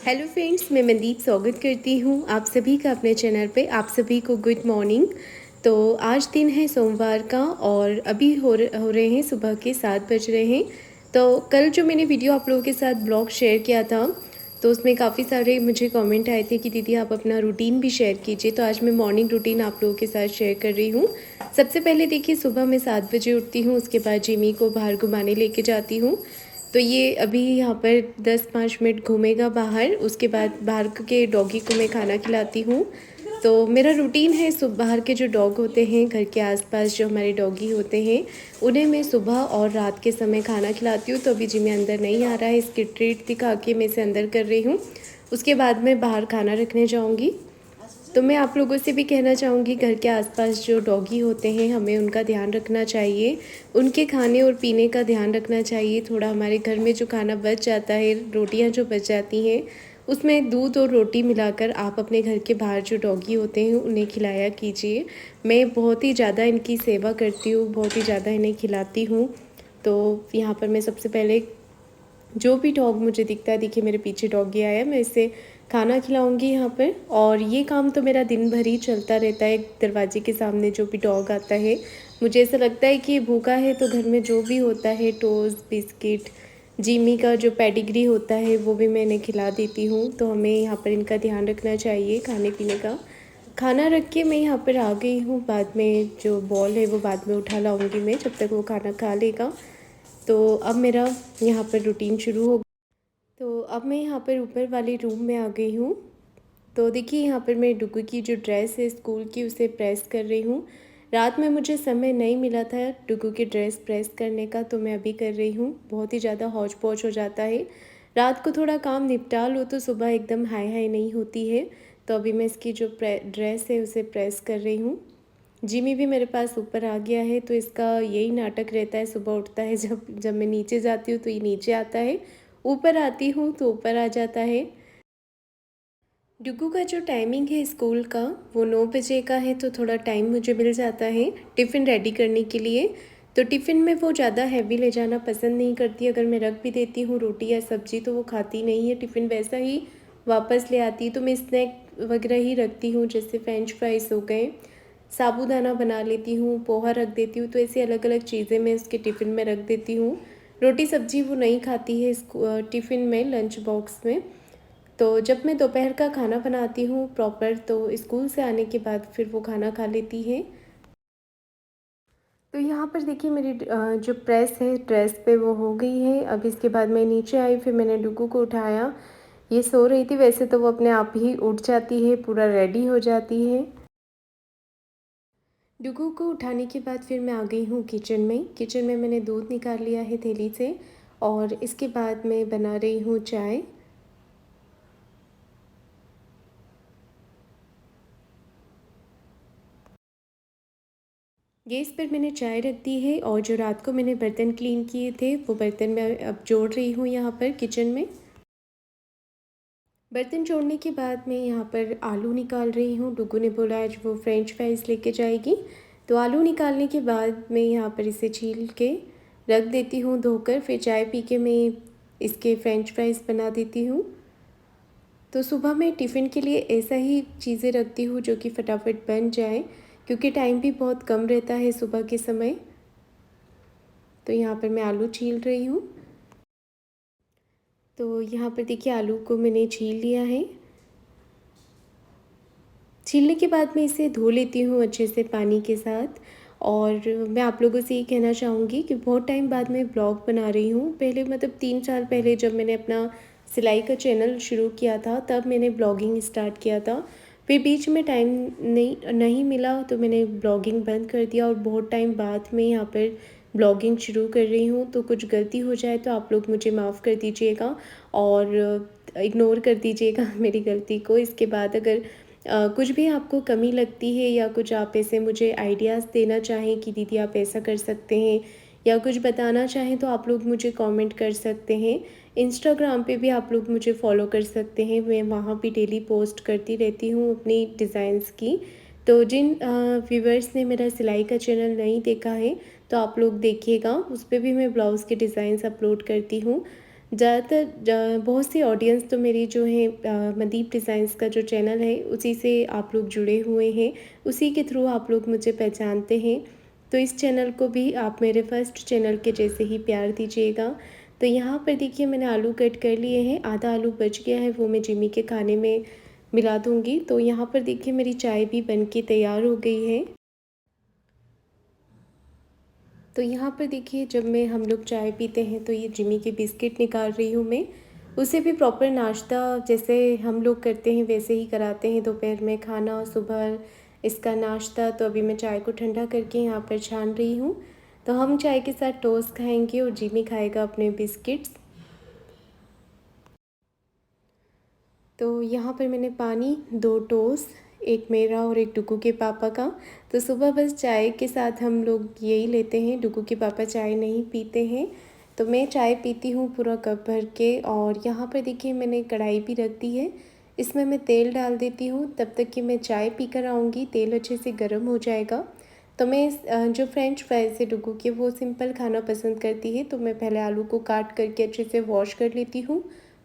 Hello friends, मैं मनदीप स्वागत करती हूँ आप सभी का अपने चैनल पे। आप सभी को गुड मॉर्निंग। तो आज दिन है सोमवार का और अभी हो रहे हैं सुबह के 7 बज रहे हैं। तो कल जो मैंने वीडियो आप लोगों के साथ ब्लॉग शेयर किया था तो उसमें काफ़ी सारे मुझे कमेंट आए थे कि दीदी आप अपना रूटीन भी शेयर कीजिए। तो आज मैं मॉर्निंग रूटीन आप लोगों के साथ शेयर कर रही हूँ। सबसे पहले देखिए, सुबह मैं 7 बजे उठती हूँ, उसके बाद जिमी को बाहर घुमाने लेके जाती हूँ। तो ये अभी यहाँ पर 10-5 मिनट घूमेगा बाहर, उसके बाद बाहर के डॉगी को मैं खाना खिलाती हूँ। तो मेरा रूटीन है, बाहर के जो डॉग होते हैं घर के आसपास जो हमारे डॉगी होते हैं उन्हें मैं सुबह और रात के समय खाना खिलाती हूँ। तो अभी जिम्मे अंदर नहीं आ रहा है, इसकी ट्रीट दिखा के मैं इसे अंदर कर रही हूँ। उसके बाद मैं बाहर खाना रखने जाऊँगी। तो मैं आप लोगों से भी कहना चाहूँगी, घर के आसपास जो डॉगी होते हैं हमें उनका ध्यान रखना चाहिए, उनके खाने और पीने का ध्यान रखना चाहिए। थोड़ा हमारे घर में जो खाना बच जाता है, रोटियां जो बच जाती हैं, उसमें दूध और रोटी मिलाकर आप अपने घर के बाहर जो डॉगी होते हैं उन्हें खिलाया कीजिए। मैं बहुत ही ज़्यादा इनकी सेवा करती हूँ, बहुत ही ज़्यादा इन्हें खिलाती हूँ। तो यहाँ पर मैं सबसे पहले जो भी डॉग मुझे दिखता है, देखिए मेरे पीछे डॉगी आया है, मैं इसे खाना खिलाऊंगी यहाँ पर। और ये काम तो मेरा दिन भर ही चलता रहता है। दरवाजे के सामने जो भी डॉग आता है, मुझे ऐसा लगता है कि ये भूखा है, तो घर में जो भी होता है टोस्ट, बिस्किट, जिमी का जो पेडिग्री होता है वो भी मैं इन्हें खिला देती हूँ। तो हमें यहाँ पर इनका ध्यान रखना चाहिए। खाने पीने का खाना रख के मैं यहाँ पर आ गई हूँ। बाद में जो बॉल है वो बाद में उठा लाऊंगी मैं, जब तक वो खाना खा लेगा। तो अब मेरा यहाँ पर रूटीन शुरू हो। तो अब मैं यहाँ पर ऊपर वाले रूम में आ गई हूँ। तो देखिए, यहाँ पर मैं डुगू की जो ड्रेस है स्कूल की उसे प्रेस कर रही हूँ। रात में मुझे समय नहीं मिला था डुगू की ड्रेस प्रेस करने का, तो मैं अभी कर रही हूँ। बहुत ही ज़्यादा हौच पौच हो जाता है, रात को थोड़ा काम निपटा लो तो सुबह एकदम हाई हाई नहीं होती है। तो अभी मैं इसकी जो ड्रेस है उसे प्रेस कर रही हूँ। जिमी भी मेरे पास ऊपर आ गया है, तो इसका यही नाटक रहता है। सुबह उठता है, जब जब मैं नीचे जाती हूँ तो ये नीचे आता है, ऊपर आती हूँ तो ऊपर आ जाता है। डुगू का जो टाइमिंग है स्कूल का वो 9 बजे का है, तो थोड़ा टाइम मुझे मिल जाता है टिफ़िन रेडी करने के लिए। तो टिफ़िन में वो ज़्यादा हैवी ले जाना पसंद नहीं करती। अगर मैं रख भी देती हूँ रोटी या सब्ज़ी तो वो खाती नहीं है, टिफ़िन वैसा ही वापस ले आती है। तो मैं स्नैक वगैरह ही रखती हूँ, जैसे फ्रेंच फ्राइज़ हो गए, साबूदाना बना लेती हूँ, पोहा रख देती हूँ। तो ऐसी अलग अलग चीज़ें मैं उसके टिफ़िन में रख देती हूँ। रोटी सब्ज़ी वो नहीं खाती है टिफ़िन में, लंच बॉक्स में। तो जब मैं दोपहर का खाना बनाती हूँ प्रॉपर, तो स्कूल से आने के बाद फिर वो खाना खा लेती है। तो यहाँ पर देखिए मेरी जो प्रेस है ड्रेस पे वो हो गई है। अब इसके बाद मैं नीचे आई, फिर मैंने डुगू को उठाया। ये सो रही थी, वैसे तो वो अपने आप ही उठ जाती है, पूरा रेडी हो जाती है। डुगू को उठाने के बाद फिर मैं आ गई हूँ किचन में। किचन में मैंने दूध निकाल लिया है थैली से, और इसके बाद मैं बना रही हूँ चाय। गैस पर मैंने चाय रख दी है, और जो रात को मैंने बर्तन क्लीन किए थे वो बर्तन मैं अब जोड़ रही हूँ यहाँ पर किचन में। बर्तन जोड़ने के बाद मैं यहाँ पर आलू निकाल रही हूँ। डुगू ने बोला आज वो फ्रेंच फ्राइज़ लेके जाएगी, तो आलू निकालने के बाद मैं यहाँ पर इसे छील के रख देती हूँ धोकर। फिर चाय पी के मैं इसके फ्रेंच फ्राइज़ बना देती हूँ। तो सुबह मैं टिफ़िन के लिए ऐसा ही चीज़ें रखती हूँ जो कि फटाफट बन जाए, क्योंकि टाइम भी बहुत कम रहता है सुबह के समय। तो यहाँ पर मैं आलू छील रही हूँ। तो यहाँ पर देखिए आलू को मैंने छील लिया है। छीलने के बाद मैं इसे धो लेती हूँ अच्छे से पानी के साथ। और मैं आप लोगों से ये कहना चाहूँगी कि बहुत टाइम बाद मैं ब्लॉग बना रही हूँ। पहले मतलब 3 साल पहले जब मैंने अपना सिलाई का चैनल शुरू किया था तब मैंने ब्लॉगिंग स्टार्ट किया था। फिर बीच में टाइम नहीं मिला, तो मैंने ब्लॉगिंग बंद कर दिया, और बहुत टाइम बाद मैं यहाँ पर ब्लॉगिंग शुरू कर रही हूँ। तो कुछ गलती हो जाए तो आप लोग मुझे माफ़ कर दीजिएगा, और इग्नोर कर दीजिएगा मेरी गलती को। इसके बाद अगर कुछ भी आपको कमी लगती है, या कुछ आप ऐसे मुझे आइडियाज़ देना चाहें कि दीदी आप ऐसा कर सकते हैं, या कुछ बताना चाहें, तो आप लोग मुझे कमेंट कर सकते हैं। इंस्टाग्राम पे भी आप लोग मुझे फॉलो कर सकते हैं, मैं वहाँ भी डेली पोस्ट करती रहती हूँ अपनी डिज़ाइंस की। तो जिन व्यूवर्स ने मेरा सिलाई का चैनल नहीं देखा है तो आप लोग देखिएगा, उस पर भी मैं ब्लाउज़ के डिज़ाइंस अपलोड करती हूँ। ज़्यादातर बहुत सी ऑडियंस तो मेरी जो है मनदीप डिज़ाइंस का जो चैनल है उसी से आप लोग जुड़े हुए हैं, उसी के थ्रू आप लोग मुझे पहचानते हैं। तो इस चैनल को भी आप मेरे फर्स्ट चैनल के जैसे ही प्यार दीजिएगा। तो यहाँ पर देखिए मैंने आलू कट कर लिए हैं, आधा आलू बच गया है, वो मैं जिमी के खाने में मिला दूँगी। तो यहाँ पर देखिए मेरी चाय भी बन के तैयार हो गई है। तो यहाँ पर देखिए जब मैं हम लोग चाय पीते हैं तो ये जिमी के बिस्किट निकाल रही हूँ मैं। उसे भी प्रॉपर नाश्ता जैसे हम लोग करते हैं वैसे ही कराते हैं, दोपहर में खाना, सुबह इसका नाश्ता। तो अभी मैं चाय को ठंडा करके यहाँ पर छान रही हूँ। तो हम चाय के साथ टोस्ट खाएंगे और जिमी खाएगा अपने बिस्किट्स। तो यहाँ पर मैंने पानी, 2 टोस्ट, एक मेरा और एक डुगू के पापा का। तो सुबह बस चाय के साथ हम लोग यही लेते हैं, डुगू के पापा चाय नहीं पीते हैं। तो मैं चाय पीती हूँ पूरा कप भर के। और यहाँ पर देखिए मैंने कढ़ाई भी रख दी है, इसमें मैं तेल डाल देती हूँ। तब तक कि मैं चाय पी कर आऊँगी तेल अच्छे से गर्म हो जाएगा। तो मैं जो फ्रेंच फ्राइज़ है डुगू के, वो सिंपल खाना पसंद करती है, तो मैं पहले आलू को काट करके अच्छे से वॉश कर लेती हूँ,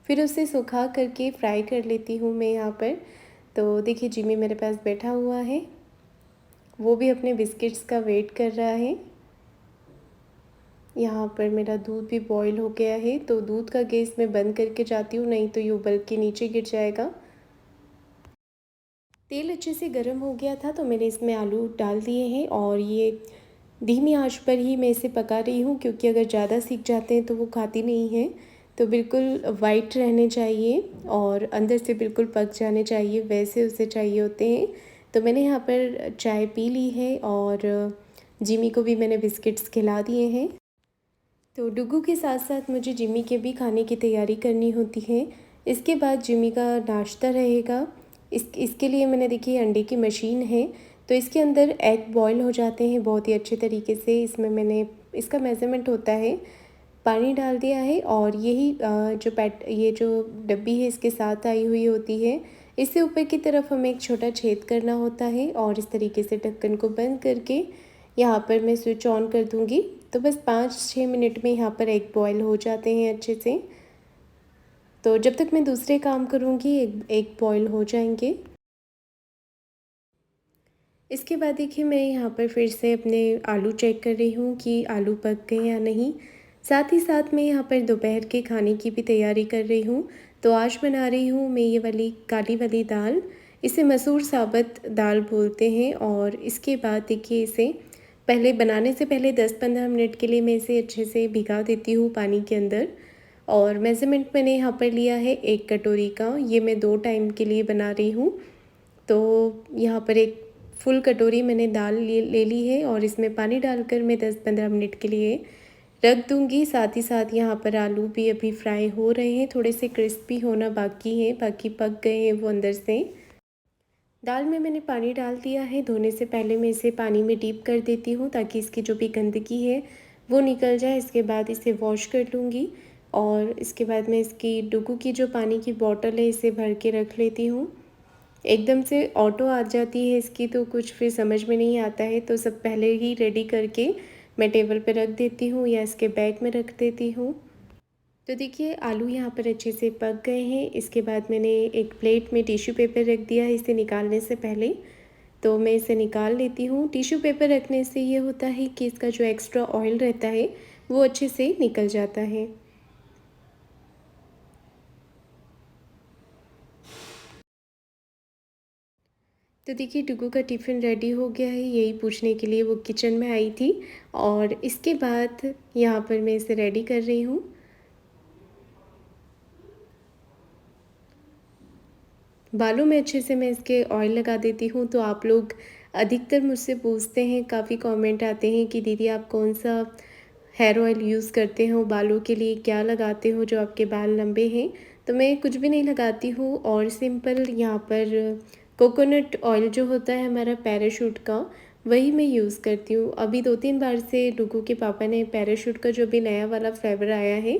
फिर उसे सुखा करके फ्राई कर लेती हूँ मैं यहाँ पर। तो देखिए जिमी मेरे पास बैठा हुआ है, वो भी अपने बिस्किट्स का वेट कर रहा है। यहाँ पर मेरा दूध भी बॉईल हो गया है, तो दूध का गैस मैं बंद करके जाती हूँ, नहीं तो ये उबल के नीचे गिर जाएगा। तेल अच्छे से गर्म हो गया था तो मैंने इसमें आलू डाल दिए हैं और ये धीमी आंच पर ही मैं इसे पका रही हूँ, क्योंकि अगर ज़्यादा सीख जाते हैं तो वो खाती नहीं है। तो बिल्कुल वाइट रहने चाहिए और अंदर से बिल्कुल पक जाने चाहिए, वैसे उसे चाहिए होते हैं। तो मैंने यहाँ पर चाय पी ली है और जिमी को भी मैंने बिस्किट्स खिला दिए हैं। तो डुगू के साथ साथ मुझे जिमी के भी खाने की तैयारी करनी होती है। इसके बाद जिमी का नाश्ता रहेगा। इसके लिए मैंने देखिए अंडे की मशीन है, तो इसके अंदर एग बॉईल हो जाते हैं बहुत ही अच्छे तरीके से। इसमें मैंने इसका मेज़रमेंट होता है, पानी डाल दिया है और यही ये जो डब्बी है इसके साथ आई हुई होती है। इससे ऊपर की तरफ हमें एक छोटा छेद करना होता है और इस तरीके से ढक्कन को बंद करके यहाँ पर मैं स्विच ऑन कर दूँगी। तो बस 5-6 मिनट में यहाँ पर एग बॉयल हो जाते हैं अच्छे से। तो जब तक मैं दूसरे काम करूँगी एग बॉयल हो जाएंगे। इसके बाद देखिए मैं यहाँ पर फिर से अपने आलू चेक कर रही हूँ कि आलू पक गए या नहीं। साथ ही साथ मैं यहाँ पर दोपहर के खाने की भी तैयारी कर रही हूँ। तो आज बना रही हूँ मैं ये वाली काली वाली दाल, इसे मसूर साबुत दाल बोलते हैं। और इसके बाद देखिए इसे पहले बनाने से पहले 10-15 मिनट के लिए मैं इसे अच्छे से भिगा देती हूँ पानी के अंदर। और मेज़रमेंट मैंने यहाँ पर लिया है 1 कटोरी का, ये मैं 2 टाइम के लिए बना रही हूँ। तो यहाँ पर एक फुल कटोरी मैंने दाल ले ली है और इसमें पानी डालकर मैं 10-15 मिनट के लिए रख दूँगी। साथ ही साथ यहाँ पर आलू भी अभी फ्राई हो रहे हैं, थोड़े से क्रिस्पी होना बाकी है, बाकी पक गए हैं वो अंदर से। दाल में मैंने पानी डाल दिया है, धोने से पहले मैं इसे पानी में डीप कर देती हूँ ताकि इसकी जो भी गंदगी है वो निकल जाए। इसके बाद इसे वॉश कर लूँगी और इसके बाद मैं इसकी डुगू की जो पानी की बॉटल है इसे भर के रख लेती हूँ। एकदम से ऑटो आ जाती है इसकी तो कुछ फिर समझ में नहीं आता है, तो सब पहले ही रेडी करके मैं टेबल पे रख देती हूँ या इसके बैग में रख देती हूँ। तो देखिए आलू यहाँ पर अच्छे से पक गए हैं। इसके बाद मैंने एक प्लेट में टिश्यू पेपर रख दिया है इसे निकालने से पहले। तो मैं इसे निकाल लेती हूँ। टिश्यू पेपर रखने से ये होता है कि इसका जो एक्स्ट्रा ऑयल रहता है वो अच्छे से निकल जाता है। तो देखिए डुगू का टिफ़िन रेडी हो गया है, यही पूछने के लिए वो किचन में आई थी। और इसके बाद यहाँ पर मैं इसे रेडी कर रही हूँ। बालों में अच्छे से मैं इसके ऑयल लगा देती हूँ। तो आप लोग अधिकतर मुझसे पूछते हैं, काफ़ी कमेंट आते हैं कि दीदी आप कौन सा हेयर ऑयल यूज़ करते हो बालों के लिए, क्या लगाते हो जो आपके बाल लंबे हैं। तो मैं कुछ भी नहीं लगाती हूँ और सिंपल यहाँ पर कोकोनट ऑयल जो होता है हमारा पैराशूट का, वही मैं यूज़ करती हूँ। अभी 2-3 बार से डुगू के पापा ने पैराशूट का जो भी नया वाला फ्लेवर आया है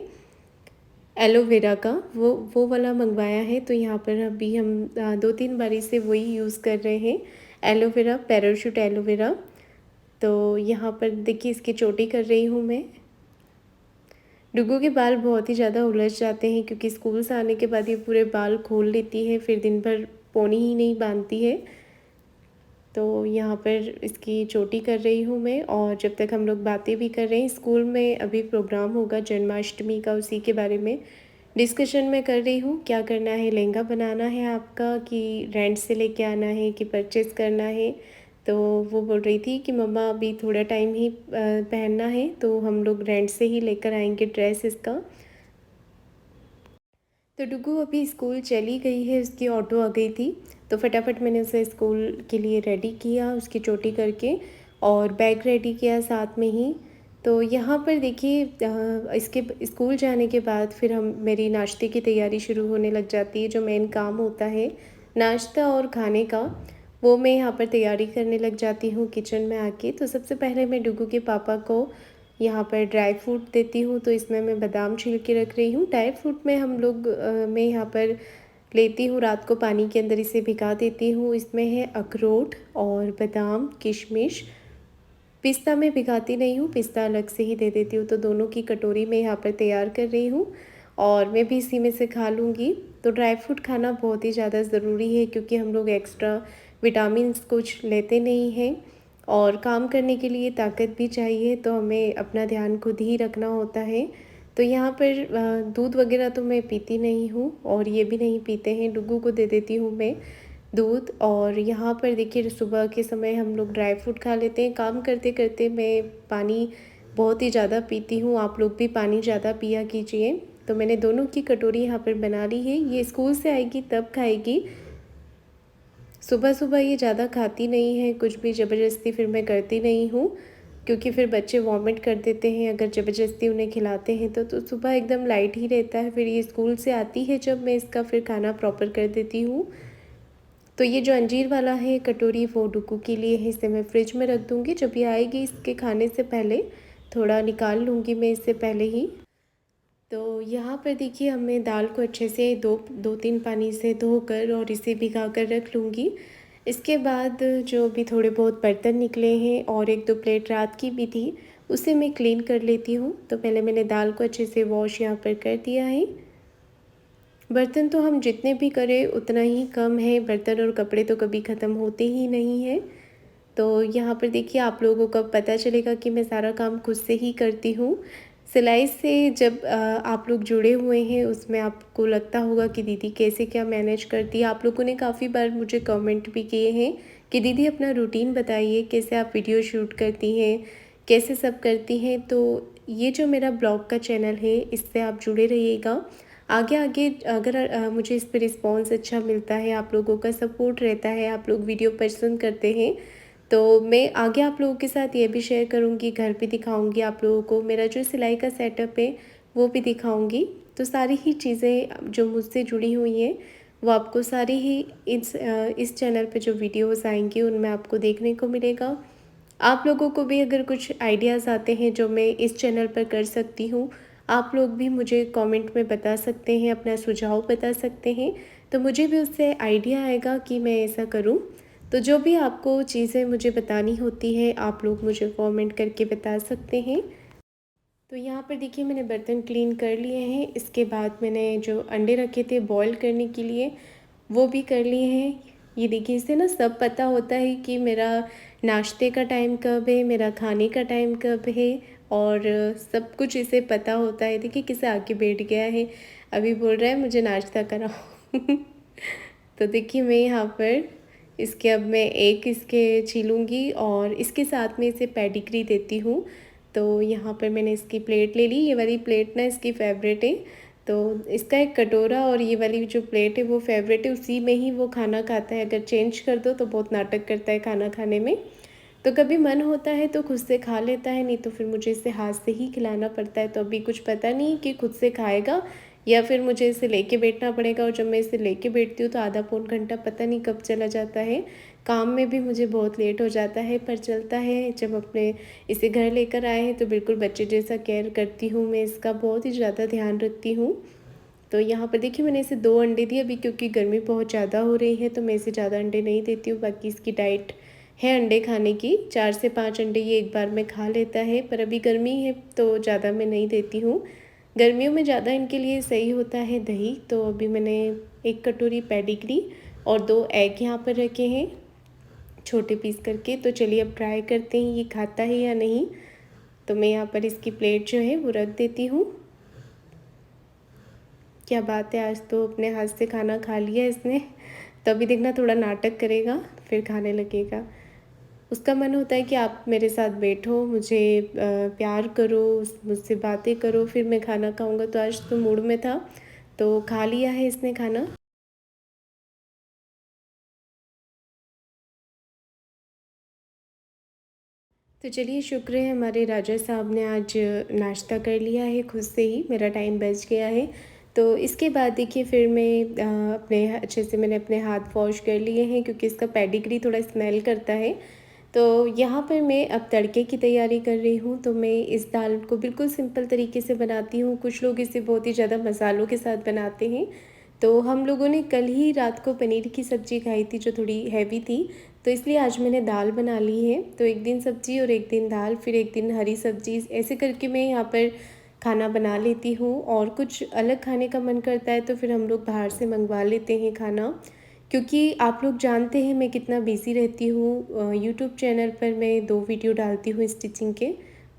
एलोवेरा का, वो वाला मंगवाया है। तो यहाँ पर अभी हम 2-3 बारी से वही यूज़ कर रहे हैं, एलोवेरा, पैराशूट एलोवेरा। तो यहाँ पर देखिए इसकी चोटी कर रही हूँ मैं। डुग्गू के बाल बहुत ही ज़्यादा उलझ जाते हैं क्योंकि स्कूल से आने के बाद ये पूरे बाल खोल लेती है, फिर दिन भर पोनी ही नहीं बांधती है। तो यहाँ पर इसकी चोटी कर रही हूँ मैं, और जब तक हम लोग बातें भी कर रहे हैं, स्कूल में अभी प्रोग्राम होगा जन्माष्टमी का, उसी के बारे में डिस्कशन मैं कर रही हूँ। क्या करना है, लहंगा बनाना है आपका कि रेंट से लेके आना है कि परचेज़ करना है। तो वो बोल रही थी कि मम्मा अभी थोड़ा टाइम ही पहनना है, तो हम लोग रेंट से ही लेकर आएंगे ड्रेस इसका। तो डुग्गू अभी स्कूल चली गई है, उसकी ऑटो आ गई थी, तो फटाफट मैंने उसे स्कूल के लिए रेडी किया, उसकी चोटी करके, और बैग रेडी किया साथ में ही। तो यहाँ पर देखिए इसके स्कूल जाने के बाद फिर हम मेरी नाश्ते की तैयारी शुरू होने लग जाती है। जो मेन काम होता है नाश्ता और खाने का, वो मैं यहाँ पर तैयारी करने लग जाती हूँ किचन में आके। तो सबसे पहले मैं डुग्गू के पापा को यहाँ पर ड्राई फ्रूट देती हूँ, तो इसमें मैं बादाम छील के रख रही हूँ। ड्राई फ्रूट में हम लोग मैं यहाँ पर लेती हूँ, रात को पानी के अंदर इसे भिगा देती हूँ। इसमें है अखरोट और बादाम, किशमिश। पिस्ता मैं भिगाती नहीं हूँ, पिस्ता अलग से ही दे देती हूँ। तो दोनों की कटोरी में यहाँ पर तैयार कर रही हूँ, और मैं भी इसी में से खा लूँगी। तो ड्राई फ्रूट खाना बहुत ही ज़्यादा ज़रूरी है क्योंकि हम लोग एक्स्ट्रा विटामिन्स कुछ लेते नहीं हैं, और काम करने के लिए ताकत भी चाहिए, तो हमें अपना ध्यान खुद ही रखना होता है। तो यहाँ पर दूध वगैरह तो मैं पीती नहीं हूँ, और ये भी नहीं पीते हैं, डुग्गू को दे देती हूँ मैं दूध। और यहाँ पर देखिए सुबह के समय हम लोग ड्राई फ्रूट खा लेते हैं। काम करते करते मैं पानी बहुत ही ज़्यादा पीती हूँ, आप लोग भी पानी ज़्यादा पिया कीजिए। तो मैंने दोनों की कटोरी यहाँ पर बना ली है, ये स्कूल से आएगी तब खाएगी। सुबह सुबह ये ज़्यादा खाती नहीं है, कुछ भी ज़बरदस्ती फिर मैं करती नहीं हूँ, क्योंकि फिर बच्चे वॉमिट कर देते हैं अगर ज़बरदस्ती उन्हें खिलाते हैं तो सुबह एकदम लाइट ही रहता है। फिर ये स्कूल से आती है जब मैं इसका फिर खाना प्रॉपर कर देती हूँ। तो ये जो अंजीर वाला है कटोरी, वो डुग्गू के लिए है, इसे मैं फ्रिज में रख दूँगी। जब ये आएगी इसके खाने से पहले थोड़ा निकाल लूँगी मैं इससे पहले ही। तो यहाँ पर देखिए हमें दाल को अच्छे से दो तीन पानी से धोकर और इसे भिगा कर रख लूँगी। इसके बाद जो भी थोड़े बहुत बर्तन निकले हैं और एक दो प्लेट रात की भी थी, उसे मैं क्लीन कर लेती हूँ। तो पहले मैंने दाल को अच्छे से वॉश यहाँ पर कर दिया है। बर्तन तो हम जितने भी करें उतना ही कम है, बर्तन और कपड़े तो कभी ख़त्म होते ही नहीं हैं। तो यहाँ पर देखिए आप लोगों को पता चलेगा कि मैं सारा काम खुद से ही करती हूँ। सिलाई से जब आप लोग जुड़े हुए हैं उसमें आपको लगता होगा कि दीदी कैसे क्या मैनेज करती है। आप लोगों ने काफ़ी बार मुझे कमेंट भी किए हैं कि दीदी अपना रूटीन बताइए, कैसे आप वीडियो शूट करती हैं, कैसे सब करती हैं। तो ये जो मेरा ब्लॉग का चैनल है, इससे आप जुड़े रहिएगा। आगे आगे अगर मुझे इस पर रिस्पॉन्स अच्छा मिलता है, आप लोगों का सपोर्ट रहता है, आप लोग वीडियो पसंद करते हैं, तो मैं आगे आप लोगों के साथ ये भी शेयर करूँगी, घर भी दिखाऊँगी आप लोगों को, मेरा जो सिलाई का सेटअप है वो भी दिखाऊँगी। तो सारी ही चीज़ें जो मुझसे जुड़ी हुई हैं वो आपको सारी ही इस चैनल पे जो वीडियोस आएंगी उनमें आपको देखने को मिलेगा। आप लोगों को भी अगर कुछ आइडियाज़ आते हैं जो मैं इस चैनल पर कर सकती हूँ, आप लोग भी मुझे कमेंट में बता सकते हैं, अपना सुझाव बता सकते हैं, तो मुझे भी उससे आइडिया आएगा कि मैं ऐसा करूँ। तो जो भी आपको चीज़ें मुझे बतानी होती है आप लोग मुझे कमेंट करके बता सकते हैं। तो यहाँ पर देखिए मैंने बर्तन क्लीन कर लिए हैं। इसके बाद मैंने जो अंडे रखे थे बॉईल करने के लिए वो भी कर लिए हैं। ये देखिए इससे ना सब पता होता है कि मेरा नाश्ते का टाइम कब है, मेरा खाने का टाइम कब है, और सब कुछ इसे पता होता है। देखिए किसे आके बैठ गया है, अभी बोल रहा है मुझे नाश्ता कराओ। तो देखिए मैं यहाँ पर इसके अब मैं एक इसके छीलूँगी और इसके साथ में इसे पेडिग्री देती हूँ। तो यहाँ पर मैंने इसकी प्लेट ले ली, ये वाली प्लेट ना इसकी फेवरेट है। तो इसका एक कटोरा और ये वाली जो प्लेट है वो फेवरेट है, उसी में ही वो खाना खाता है। अगर चेंज कर दो तो बहुत नाटक करता है खाना खाने में। तो कभी मन होता है तो खुद से खा लेता है, नहीं तो फिर मुझे इसे हाथ से ही खिलाना पड़ता है। तो अभी कुछ पता नहीं कि खुद से खाएगा या फिर मुझे इसे लेके बैठना पड़ेगा, और जब मैं इसे लेके बैठती हूँ तो आधा पौन घंटा पता नहीं कब चला जाता है। काम में भी मुझे बहुत लेट हो जाता है, पर चलता है। जब अपने इसे घर लेकर आए हैं तो बिल्कुल बच्चे जैसा केयर करती हूँ मैं, इसका बहुत ही ज़्यादा ध्यान रखती हूँ। तो यहाँ पर देखिए मैंने इसे 2 अंडे दिए, अभी क्योंकि गर्मी बहुत ज़्यादा हो रही है तो मैं इसे ज़्यादा अंडे नहीं देती हूँ। बाकी इसकी डाइट है अंडे खाने की, 4 से 5 अंडे ये एक बार में खा लेता है, पर अभी गर्मी है तो ज़्यादा मैं नहीं देती हूँ। गर्मियों में ज़्यादा इनके लिए सही होता है दही। तो अभी मैंने 1 कटोरी पेडिग्री और 2 एग यहाँ पर रखे हैं छोटे पीस करके। तो चलिए अब ट्राई करते हैं ये खाता है या नहीं। तो मैं यहाँ पर इसकी प्लेट जो है वो रख देती हूँ। क्या बात है, आज तो अपने हाथ से खाना खा लिया इसने। तो अभी देखना थोड़ा नाटक करेगा फिर खाने लगेगा। उसका मन होता है कि आप मेरे साथ बैठो, मुझे प्यार करो, मुझसे बातें करो, फिर मैं खाना खाऊंगा। तो आज तो मूड में था तो खा लिया है इसने खाना। तो चलिए शुक्र है हमारे राजा साहब ने आज नाश्ता कर लिया है खुद से ही, मेरा टाइम बच गया है। तो इसके बाद देखिए फिर मैं अपने अच्छे से मैंने अपने हाथ वॉश कर लिए हैं क्योंकि इसका पेडिग्री थोड़ा स्मेल करता है। तो यहाँ पर मैं अब तड़के की तैयारी कर रही हूँ। तो मैं इस दाल को बिल्कुल सिंपल तरीके से बनाती हूँ। कुछ लोग इसे बहुत ही ज़्यादा मसालों के साथ बनाते हैं। तो हम लोगों ने कल ही रात को पनीर की सब्ज़ी खाई थी जो थोड़ी हैवी थी, तो इसलिए आज मैंने दाल बना ली है। तो एक दिन सब्ज़ी और एक दिन दाल, फिर एक दिन हरी सब्ज़ी, ऐसे करके मैं यहाँ पर खाना बना लेती हूँ। और कुछ अलग खाने का मन करता है तो फिर हम लोग बाहर से मंगवा लेते हैं खाना। क्योंकि आप लोग जानते हैं मैं कितना बिज़ी रहती हूँ। यूट्यूब चैनल पर मैं 2 वीडियो डालती हूँ स्टिचिंग के।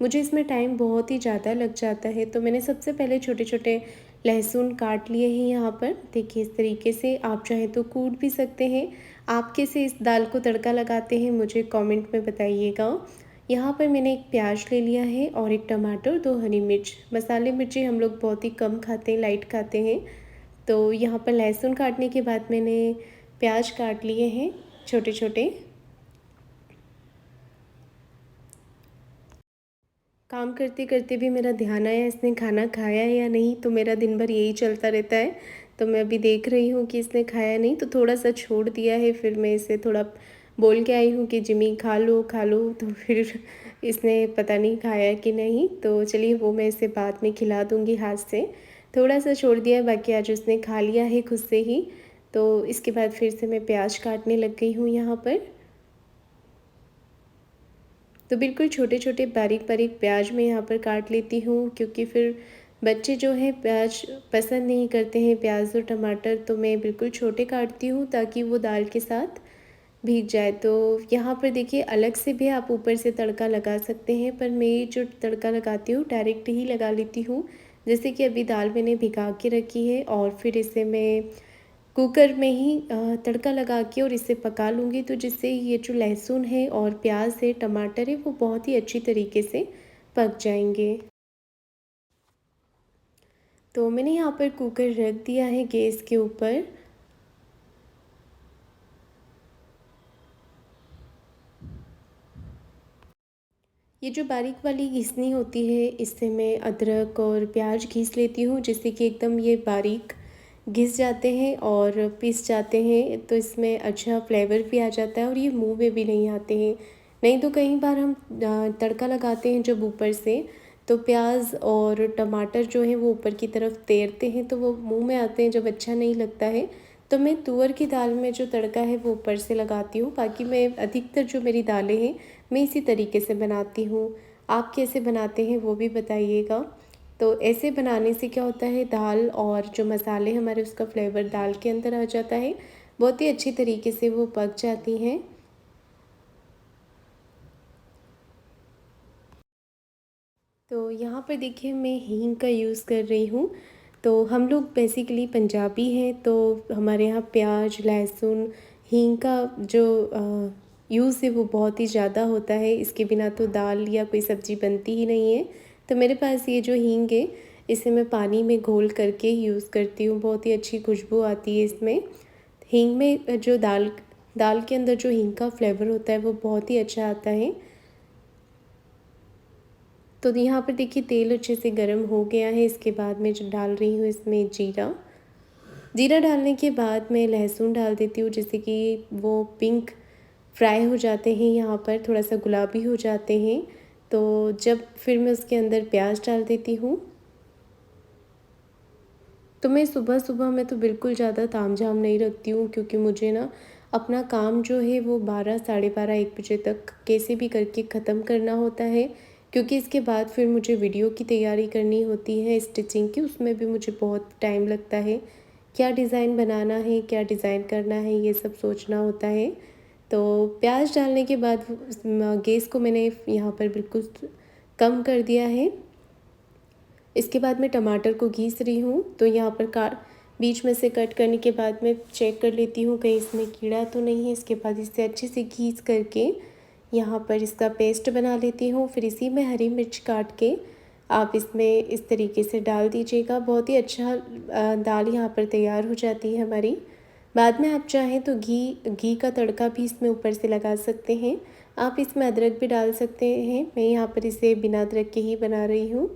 मुझे इसमें टाइम बहुत ही ज़्यादा लग जाता है। तो मैंने सबसे पहले छोटे-छोटे लहसुन काट लिए हैं यहाँ पर। देखिए इस तरीके से, आप चाहें तो कूट भी सकते हैं। आप कैसे इस दाल को तड़का लगाते हैं मुझे कमेंट में बताइएगा। यहाँ पर मैंने एक प्याज ले लिया है और एक टमाटर, 2 हरी मिर्च। मसाले मिर्ची हम लोग बहुत ही कम खाते हैं, लाइट खाते हैं। तो यहाँ पर लहसुन काटने के बाद मैंने प्याज काट लिए हैं छोटे छोटे। काम करते करते भी मेरा ध्यान आया इसने खाना खाया है या नहीं, तो मेरा दिन भर यही चलता रहता है। तो मैं अभी देख रही हूँ कि इसने खाया नहीं, तो थोड़ा सा छोड़ दिया है। फिर मैं इसे थोड़ा बोल के आई हूँ कि जिमी खा लो खा लो, तो फिर इसने पता नहीं खाया कि नहीं। तो चलिए वो मैं इसे बाद में खिला दूँगी हाथ से। थोड़ा सा छोड़ दिया है, बाकी आज उसने खा लिया है खुद से ही। तो इसके बाद फिर से मैं प्याज काटने लग गई हूँ यहाँ पर। तो बिल्कुल छोटे-छोटे बारीक-बारीक प्याज मैं यहाँ पर काट लेती हूँ, क्योंकि फिर बच्चे जो हैं प्याज पसंद नहीं करते हैं, प्याज और टमाटर। तो मैं बिल्कुल छोटे काटती हूँ ताकि वो दाल के साथ भीग जाए। तो यहाँ पर देखिए अलग से भी आप ऊपर से तड़का लगा सकते हैं, पर मैं जो तड़का लगाती हूँ डायरेक्ट ही लगा लेती हूँ। जैसे कि अभी दाल मैंने भिगा के रखी है और फिर इसे मैं कुकर में ही तड़का लगा के और इसे पका लूँगी, तो जिससे ये जो लहसुन है और प्याज है, टमाटर है, वो बहुत ही अच्छी तरीके से पक जाएंगे। तो मैंने यहाँ पर कुकर रख दिया है गैस के ऊपर। ये जो बारीक वाली घिसनी होती है, इससे मैं अदरक और प्याज घिस लेती हूँ, जिससे कि एकदम ये बारीक घिस जाते हैं और पिस जाते हैं। तो इसमें अच्छा फ्लेवर भी आ जाता है और ये मुंह में भी नहीं आते हैं। नहीं तो कई बार हम तड़का लगाते हैं जब ऊपर से, तो प्याज और टमाटर जो है वो ऊपर की तरफ तैरते हैं, तो वो मुंह में आते हैं जब अच्छा नहीं लगता है। तो मैं तुअर की दाल में जो तड़का है वो ऊपर से लगाती हूँ। बाकी मैं अधिकतर जो मेरी दालें हैं मैं इसी तरीके से बनाती हूँ। आप कैसे बनाते हैं वो भी बताइएगा। तो ऐसे बनाने से क्या होता है, दाल और जो मसाले हमारे उसका फ्लेवर दाल के अंदर आ जाता है, बहुत ही अच्छी तरीके से वो पक जाती हैं। तो यहाँ पर देखिए मैं हींग का यूज़ कर रही हूँ। तो हम लोग बेसिकली पंजाबी हैं, तो हमारे यहाँ प्याज, लहसुन, हींग का जो यूज़ है वो बहुत ही ज़्यादा होता है। इसके बिना तो दाल या कोई सब्ज़ी बनती ही नहीं है। तो मेरे पास ये जो हींग है, इसे मैं पानी में घोल करके यूज़ करती हूँ। बहुत ही अच्छी खुशबू आती है इसमें। हींग में जो दाल दाल के अंदर जो हींग का फ्लेवर होता है वो बहुत ही अच्छा आता है। तो यहाँ पर देखिए तेल अच्छे से गर्म हो गया है। इसके बाद मैं जो डाल रही हूँ इसमें जीरा। जीरा डालने के बाद मैं लहसुन डाल देती हूँ, जैसे कि वो पिंक फ्राई हो जाते हैं, यहाँ पर थोड़ा सा गुलाबी हो जाते हैं। तो जब फिर मैं उसके अंदर प्याज डाल देती हूँ। तो मैं सुबह-सुबह में तो बिल्कुल ज़्यादा तामझाम नहीं रखती हूँ, क्योंकि मुझे ना अपना काम जो है वो 12 साढ़े 12 1 बजे तक कैसे भी करके ख़त्म करना होता है। क्योंकि इसके बाद फिर मुझे वीडियो की तैयारी करनी होती है स्टिचिंग की, उसमें भी मुझे बहुत टाइम लगता है। क्या डिज़ाइन बनाना है, क्या डिज़ाइन करना है, ये सब सोचना होता है। तो प्याज डालने के बाद गैस को मैंने यहाँ पर बिल्कुल कम कर दिया है। इसके बाद मैं टमाटर को घिस रही हूँ। तो यहाँ पर बीच में से कट करने के बाद मैं चेक कर लेती हूँ कहीं इसमें कीड़ा तो नहीं है। इसके बाद इसे अच्छे से घिस करके यहाँ पर इसका पेस्ट बना लेती हूँ। फिर इसी में हरी मिर्च काट के आप इसमें इस तरीके से डाल दीजिएगा। बहुत ही अच्छा दाल यहाँ पर तैयार हो जाती है हमारी। बाद में आप चाहें तो घी का तड़का भी इसमें ऊपर से लगा सकते हैं। आप इसमें अदरक भी डाल सकते हैं। मैं यहाँ पर इसे बिना अदरक के ही बना रही हूँ।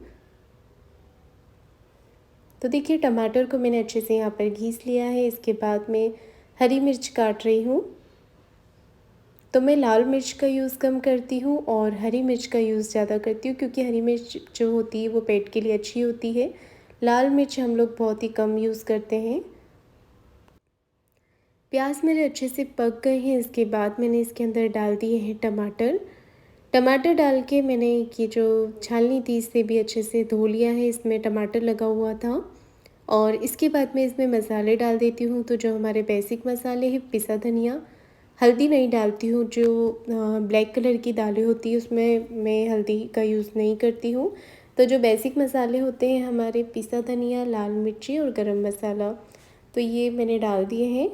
तो देखिए टमाटर को मैंने अच्छे से यहाँ पर घिस लिया है। इसके बाद मैं हरी मिर्च काट रही हूँ। तो मैं लाल मिर्च का यूज़ कम करती हूँ और हरी मिर्च का यूज़ ज़्यादा करती हूँ, क्योंकि हरी मिर्च जो होती है वो पेट के लिए अच्छी होती है। लाल मिर्च हम लोग बहुत ही कम यूज़ करते हैं। प्याज मेरे अच्छे से पक गए हैं। इसके बाद मैंने इसके अंदर डाल दिए हैं टमाटर। टमाटर डाल के मैंने ये जो छालनी थी इससे भी अच्छे से धो लिया है। इसमें टमाटर लगा हुआ था। और इसके बाद मैं इसमें मसाले डाल देती हूँ। तो जो हमारे बेसिक मसाले हैं, पिसा धनिया, हल्दी नहीं डालती हूँ। जो ब्लैक कलर की दालें होती है उसमें मैं हल्दी का यूज़ नहीं करती हूँ। तो जो बेसिक मसाले होते हैं हमारे, पिसा धनिया, लाल मिर्ची और गरम मसाला, तो ये मैंने डाल दिए हैं।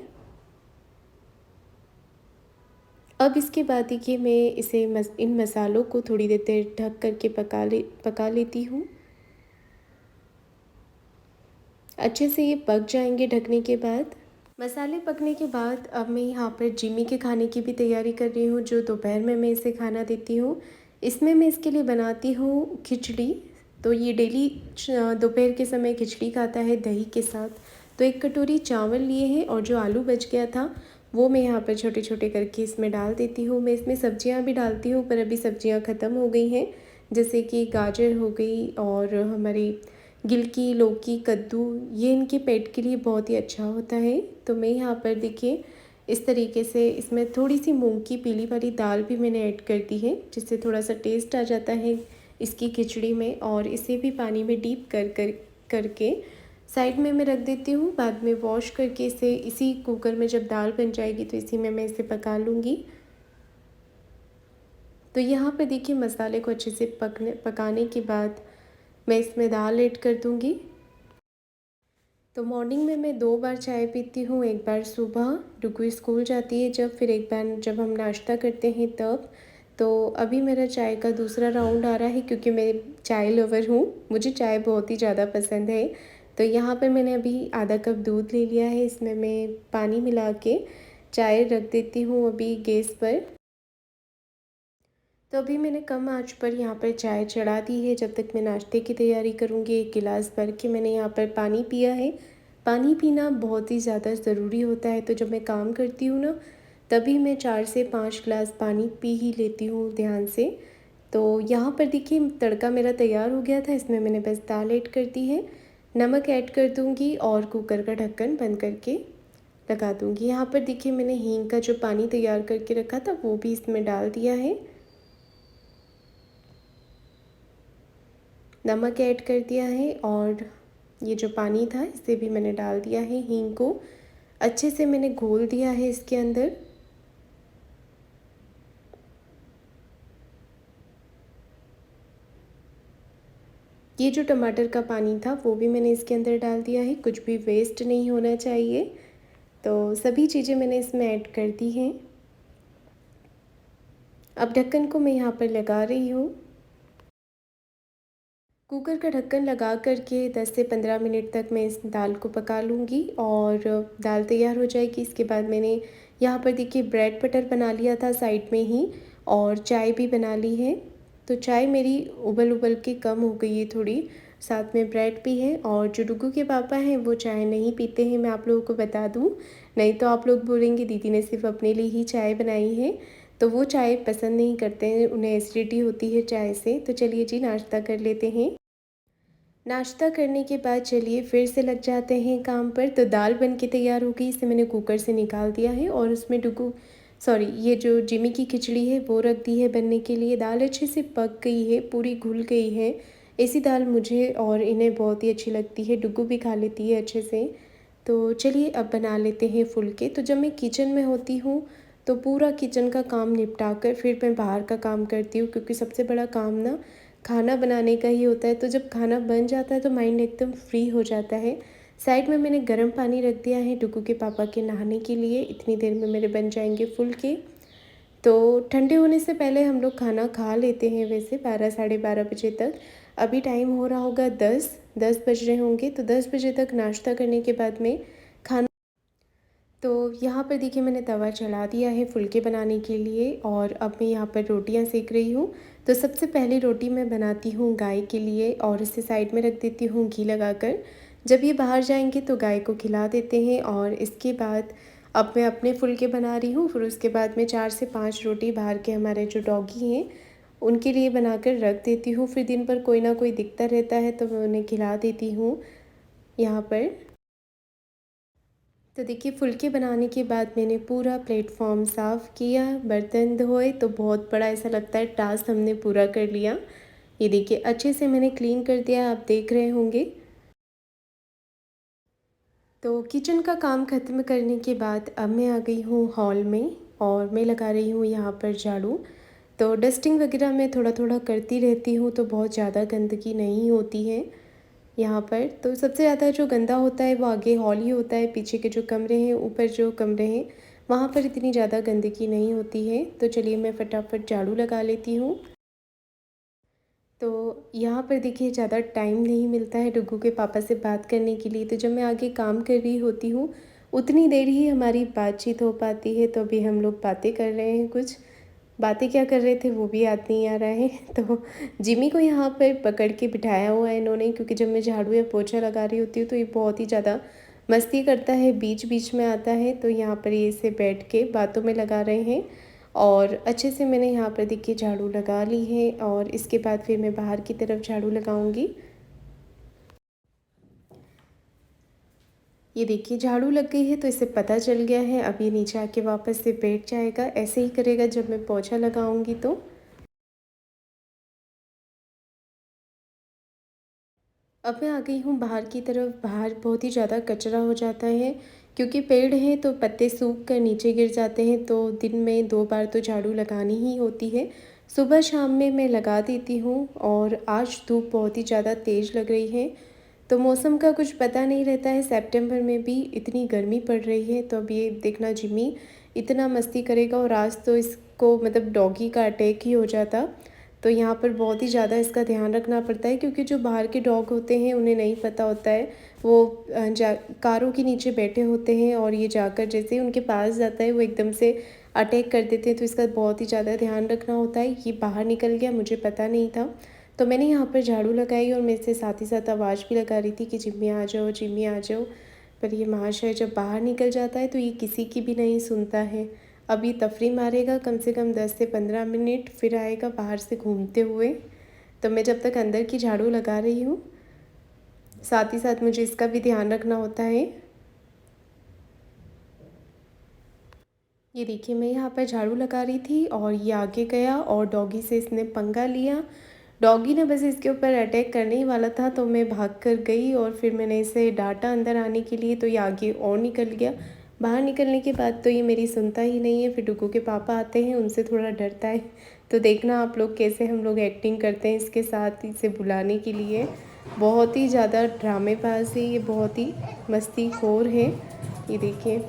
अब इसके बाद देखिए मैं इसे इन मसालों को थोड़ी देर ढक करके पका लेती हूँ। अच्छे से ये पक जाएंगे ढकने के बाद। मसाले पकने के बाद अब मैं यहाँ पर जिमी के खाने की भी तैयारी कर रही हूँ, जो दोपहर में मैं इसे खाना देती हूँ। इसमें मैं इसके लिए बनाती हूँ खिचड़ी। तो ये डेली दोपहर के समय खिचड़ी खाता है दही के साथ। तो एक कटोरी चावल लिए हैं और जो आलू बच गया था वो मैं यहाँ पर छोटे छोटे करके इसमें डाल देती हूँ। मैं इसमें सब्जियाँ भी डालती हूँ, पर अभी सब्जियाँ ख़त्म हो गई हैं। जैसे कि गाजर हो गई और हमारी गिलकी, लौकी, कद्दू, ये इनके पेट के लिए बहुत ही अच्छा होता है। तो मैं यहाँ पर देखिए इस तरीके से इसमें थोड़ी सी मूंग की पीली वाली दाल भी मैंने ऐड कर दी है, जिससे थोड़ा सा टेस्ट आ जाता है इसकी खिचड़ी में। और इसे भी पानी में डीप करके साइड में मैं रख देती हूँ। बाद में वॉश करके इसे इसी कुकर में जब दाल बन जाएगी तो इसी में मैं इसे पका लूँगी। तो यहाँ पर देखिए मसाले को अच्छे से पकाने के बाद मैं इसमें दाल ऐड कर दूँगी। तो मॉर्निंग में मैं 2 बार चाय पीती हूँ। एक बार सुबह डुगू स्कूल जाती है जब, फिर एक बार जब हम नाश्ता करते हैं तब। तो अभी मेरा चाय का दूसरा राउंड आ रहा है, क्योंकि मैं चाय लवर हूँ, मुझे चाय बहुत ही ज़्यादा पसंद है। तो यहाँ पर मैंने अभी आधा कप दूध ले लिया है। इसमें मैं पानी मिला के चाय रख देती हूँ अभी गैस पर। तो अभी मैंने कम आंच पर यहाँ पर चाय चढ़ा दी है। जब तक मैं नाश्ते की तैयारी करूँगी, एक गिलास भर के मैंने यहाँ पर पानी पिया है। पानी पीना बहुत ही ज़्यादा ज़रूरी होता है। तो जब मैं काम करती हूँ ना, तभी मैं 4 से 5 गिलास पानी पी ही लेती हूँ ध्यान से। तो यहाँ पर देखिए तड़का मेरा तैयार हो गया था। इसमें मैंने बस दाल ऐड कर दी है, नमक ऐड कर दूँगी और कुकर का ढक्कन बंद करके लगा दूँगी। यहाँ पर देखिए मैंने हींग का जो पानी तैयार करके रखा था वो भी इसमें डाल दिया है, नमक ऐड कर दिया है और ये जो पानी था इसे भी मैंने डाल दिया है। हींग को अच्छे से मैंने घोल दिया है इसके अंदर। ये जो टमाटर का पानी था वो भी मैंने इसके अंदर डाल दिया है, कुछ भी वेस्ट नहीं होना चाहिए। तो सभी चीज़ें मैंने इसमें ऐड कर दी हैं। अब ढक्कन को मैं यहाँ पर लगा रही हूँ। कुकर का ढक्कन लगा करके 10 से 15 मिनट तक मैं इस दाल को पका लूँगी और दाल तैयार हो जाएगी। इसके बाद मैंने यहाँ पर देखिए ब्रेड बटर बना लिया था साइड में ही, और चाय भी बना ली है। तो चाय मेरी उबल उबल के कम हो गई है थोड़ी, साथ में ब्रेड भी है। और जो डुगू के पापा हैं वो चाय नहीं पीते हैं, मैं आप लोगों को बता दूँ, नहीं तो आप लोग बोलेंगे दीदी ने सिर्फ अपने लिए ही चाय बनाई है। तो वो चाय पसंद नहीं करते हैं, उन्हें एसिडिटी होती है चाय से। तो चलिए जी नाश्ता कर लेते हैं। नाश्ता करने के बाद चलिए फिर से लग जाते हैं काम पर। तो दाल बन के तैयार हो गई, इसे मैंने कुकर से निकाल दिया है और उसमें डुगू सॉरी, ये जो जिमी की खिचड़ी है वो रख दी है बनने के लिए। दाल अच्छे से पक गई है, पूरी घुल गई है। ऐसी दाल मुझे और इन्हें बहुत ही अच्छी लगती है, डुगू भी खा लेती है अच्छे से। तो चलिए अब बना लेते हैं फुलके। तो जब मैं किचन में होती हूँ तो पूरा किचन का काम निपटा कर फिर मैं बाहर का काम करती हूँ, क्योंकि सबसे बड़ा काम ना खाना बनाने का ही होता है। तो जब खाना बन जाता है तो माइंड एकदम फ्री हो जाता है। साइड में मैंने गर्म पानी रख दिया है डुगू के पापा के नहाने के लिए। इतनी देर में मेरे बन जाएंगे फुलके। तो ठंडे होने से पहले हम लोग खाना खा लेते हैं वैसे 12 साढ़े 12 बजे तक। अभी टाइम हो रहा होगा 10 बज रहे होंगे। तो 10 बजे तक नाश्ता करने के बाद में खाना। तो यहाँ पर देखिए मैंने तवा चढ़ा दिया है फुलके बनाने के लिए, और अब मैं यहाँ पर रोटियाँ सेक रही हूँ। तो सबसे पहली रोटी मैं बनाती हूँ गाय के लिए, और इसे साइड में रख देती हूँ घी लगाकर। जब ये बाहर जाएंगे तो गाय को खिला देते हैं। और इसके बाद अब मैं अपने फुलके बना रही हूँ। फिर उसके बाद में 4 से 5 रोटी बाहर के हमारे जो डॉगी हैं उनके लिए बनाकर रख देती हूँ। फिर दिन भर कोई ना कोई दिखता रहता है तो मैं उन्हें खिला देती हूँ यहाँ पर। तो देखिए फुलके बनाने के बाद मैंने पूरा प्लेटफॉर्म साफ़ किया, बर्तन धोए। तो बहुत बड़ा ऐसा लगता है टास्क हमने पूरा कर लिया। ये देखिए अच्छे से मैंने क्लीन कर दिया, आप देख रहे होंगे। तो किचन का काम ख़त्म करने के बाद अब मैं आ गई हूँ हॉल में, और मैं लगा रही हूँ यहाँ पर झाड़ू। तो डस्टिंग वगैरह मैं थोड़ा थोड़ा करती रहती हूँ, तो बहुत ज़्यादा गंदगी नहीं होती है यहाँ पर। तो सबसे ज़्यादा जो गंदा होता है वो आगे हॉल ही होता है। पीछे के जो कमरे हैं, ऊपर जो कमरे हैं, वहाँ पर इतनी ज़्यादा गंदगी नहीं होती है। तो चलिए मैं फटाफट झाड़ू लगा लेती हूँ। तो यहाँ पर देखिए ज़्यादा टाइम नहीं मिलता है डुग्गू के पापा से बात करने के लिए। तो जब मैं आगे काम कर रही होती हूँ उतनी देर ही हमारी बातचीत हो पाती है। तो अभी हम लोग बातें कर रहे हैं, कुछ बातें क्या कर रहे थे वो भी याद नहीं आ रहा है। तो जिमी को यहाँ पर पकड़ के बिठाया हुआ है इन्होंने, क्योंकि जब मैं झाड़ू या पोछा लगा रही होती हूँ तो ये बहुत ही ज़्यादा मस्ती करता है, बीच बीच में आता है। तो यहाँ पर ये इसे बैठ के बातों में लगा रहे हैं। और अच्छे से मैंने यहाँ पर देखिए झाड़ू लगा ली है, और इसके बाद फिर मैं बाहर की तरफ झाड़ू लगाऊंगी। ये देखिए झाड़ू लग गई है तो इसे पता चल गया है। अब ये नीचे आके वापस से बैठ जाएगा। ऐसे ही करेगा जब मैं पोछा लगाऊंगी। तो अब मैं आ गई हूँ बाहर की तरफ। बाहर बहुत ही ज़्यादा कचरा हो जाता है, क्योंकि पेड़ हैं तो पत्ते सूख कर नीचे गिर जाते हैं। तो दिन में 2 बार तो झाड़ू लगानी ही होती है। सुबह शाम में मैं लगा देती हूँ। और आज धूप बहुत ही ज़्यादा तेज़ लग रही है, तो मौसम का कुछ पता नहीं रहता है। सितंबर में भी इतनी गर्मी पड़ रही है। तो अब ये देखना जिमी इतना मस्ती करेगा, और आज तो इसको मतलब डॉगी का अटैक ही हो जाता। तो यहाँ पर बहुत ही ज़्यादा इसका ध्यान रखना पड़ता है, क्योंकि जो बाहर के डॉग होते हैं उन्हें नहीं पता होता है। वो कारों के नीचे बैठे होते हैं, और ये जाकर जैसे ही उनके पास जाता है वो एकदम से अटैक कर देते हैं। तो इसका बहुत ही ज़्यादा ध्यान रखना होता है। ये बाहर निकल गया, मुझे पता नहीं था। तो मैंने यहाँ पर झाड़ू लगाई, और मैं इससे साथ ही साथ आवाज़ भी लगा रही थी कि जिम्मी आ जाओ, जिम्मी आ जाओ। पर ये महाशय जब बाहर निकल जाता है तो ये किसी की भी नहीं सुनता है। अभी तफरी मारेगा कम से कम 10 से 15 मिनट, फिर आएगा बाहर से घूमते हुए। तो मैं जब तक अंदर की झाड़ू लगा रही हूँ, साथ ही साथ मुझे इसका भी ध्यान रखना होता है। ये देखिए मैं यहाँ पर झाड़ू लगा रही थी, और ये आगे गया और डॉगी से इसने पंगा लिया। डॉगी ने बस इसके ऊपर अटैक करने ही वाला था, तो मैं भाग कर गई और फिर मैंने इसे डांटा अंदर आने के लिए। तो ये आगे और निकल गया। बाहर निकलने के बाद तो ये मेरी सुनता ही नहीं है। फिर डुगू के पापा आते हैं, उनसे थोड़ा डरता है। तो देखना आप लोग कैसे हम लोग एक्टिंग करते हैं इसके साथ, इसे बुलाने के लिए। बहुत ही ज़्यादा ड्रामेबाज है ये, बहुत ही मस्तीखोर है। ये देखिए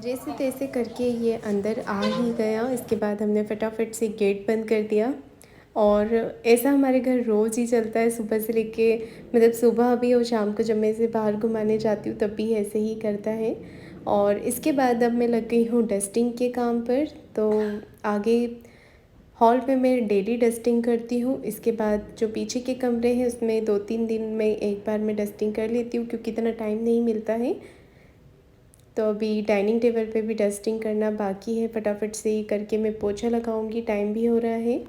जैसे तैसे करके ये अंदर आ ही गया। इसके बाद हमने फटाफट से गेट बंद कर दिया। और ऐसा हमारे घर रोज़ ही चलता है, सुबह से लेके मतलब सुबह भी और शाम को जब मैं इसे बाहर घुमाने जाती हूँ तब भी ऐसे ही करता है। और इसके बाद अब मैं लग गई हूँ डस्टिंग के काम पर। तो आगे हॉल में मैं डेली डस्टिंग करती हूँ। इसके बाद जो पीछे के कमरे हैं उसमें 2-3 दिन में एक बार मैं डस्टिंग कर लेती हूँ, क्योंकि इतना टाइम नहीं मिलता है। तो अभी डाइनिंग टेबल पे भी डस्टिंग करना बाकी है। फटाफट से ही करके मैं पोछा लगाऊंगी, टाइम भी हो रहा है।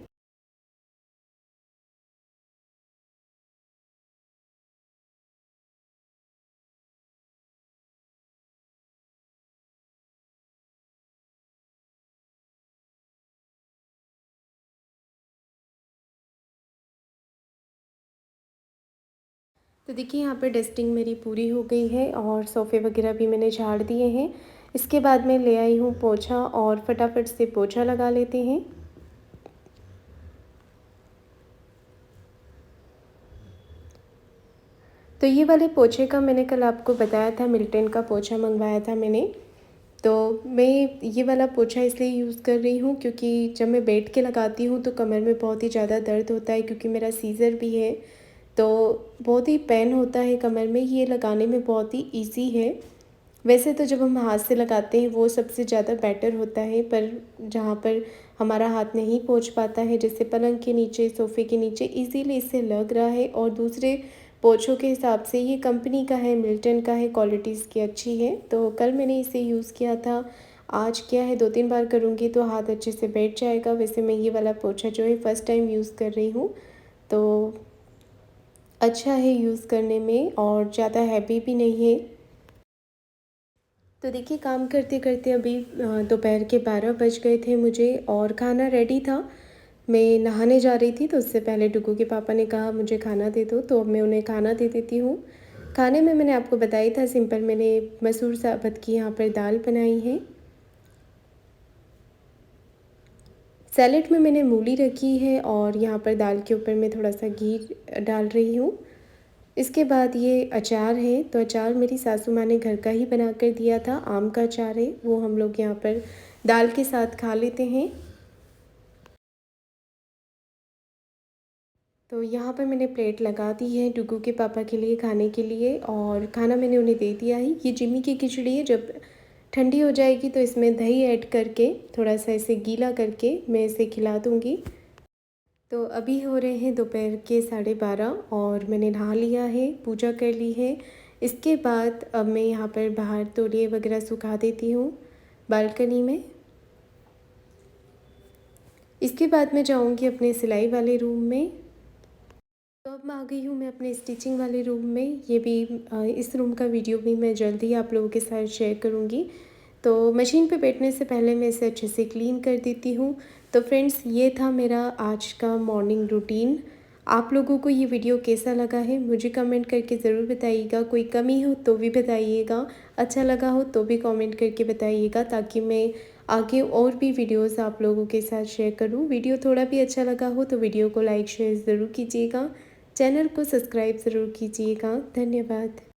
तो देखिए यहाँ पर डस्टिंग मेरी पूरी हो गई है और सोफ़े वगैरह भी मैंने झाड़ दिए हैं। इसके बाद मैं ले आई हूँ पोंछा और फटाफट से पोंछा लगा लेते हैं। तो ये वाले पोंछे का मैंने कल आपको बताया था, मिल्टन का पोंछा मंगवाया था मैंने। तो मैं ये वाला पोंछा इसलिए यूज़ कर रही हूँ क्योंकि जब मैं बैठ के लगाती हूँ तो कमर में बहुत ही ज़्यादा दर्द होता है, क्योंकि मेरा सीज़र भी है। तो बहुत ही पेन होता है कमर में। ये लगाने में बहुत ही ईज़ी है। वैसे तो जब हम हाथ से लगाते हैं वो सबसे ज़्यादा बेटर होता है, पर जहाँ पर हमारा हाथ नहीं पहुँच पाता है, जैसे पलंग के नीचे, सोफ़े के नीचे, इजीली इससे लग रहा है। और दूसरे पोंछों के हिसाब से ये कंपनी का है, मिल्टन का है, क्वालिटी इसकी अच्छी है। तो कल मैंने इसे यूज़ किया था। आज क्या है, 2-3 बार करूँगी तो हाथ अच्छे से बैठ जाएगा। वैसे मैं ये वाला पोंछा जो है फ़र्स्ट टाइम यूज़ कर रही हूँ, तो अच्छा है यूज़ करने में और ज़्यादा हैवी भी नहीं है। तो देखिए काम करते-करते अभी दोपहर के 12 बज गए थे मुझे और खाना रेडी था। मैं नहाने जा रही थी तो उससे पहले डुगू के पापा ने कहा मुझे खाना दे दो, तो अब मैं उन्हें खाना दे देती हूँ। खाने में मैंने आपको बताया था सिंपल, मैंने मसूर साबत की यहाँ पर दाल बनाई है। सैलेड में मैंने मूली रखी है और यहाँ पर दाल के ऊपर मैं थोड़ा-सा घी डाल रही हूँ। इसके बाद ये अचार है, तो अचार मेरी सासू माँ ने घर का ही बना कर दिया था। आम का अचार है, वो हम लोग यहाँ पर दाल के साथ खा लेते हैं। तो यहाँ पर मैंने प्लेट लगा दी है डुगू के पापा के लिए खाने के लिए, और खाना मैंने उन्हें दे दिया है। ये जिमी की खिचड़ी है, जब ठंडी हो जाएगी तो इसमें दही ऐड करके थोड़ा सा इसे गीला करके मैं इसे खिला दूँगी। तो अभी हो रहे हैं दोपहर के 12:30 और मैंने नहा लिया है, पूजा कर ली है। इसके बाद अब मैं यहाँ पर बाहर तौलिए वगैरह सुखा देती हूँ बालकनी में। इसके बाद मैं जाऊँगी अपने सिलाई वाले रूम में। तो अब मैं आ गई हूँ मैं अपने स्टिचिंग वाले रूम में। ये भी इस रूम का वीडियो भी मैं जल्दी आप लोगों के साथ शेयर करूँगी। तो मशीन पे बैठने से पहले मैं इसे अच्छे से क्लीन कर देती हूँ। तो फ्रेंड्स, ये था मेरा आज का मॉर्निंग रूटीन। आप लोगों को ये वीडियो कैसा लगा है मुझे कमेंट करके ज़रूर बताइएगा। कोई कमी हो तो भी बताइएगा, अच्छा लगा हो तो भी कमेंट करके बताइएगा, ताकि मैं आगे और भी वीडियोस आप लोगों के साथ शेयर करूँ। वीडियो थोड़ा भी अच्छा लगा हो तो वीडियो को लाइक शेयर ज़रूर कीजिएगा। चैनल को सब्सक्राइब ज़रूर कीजिएगा। धन्यवाद।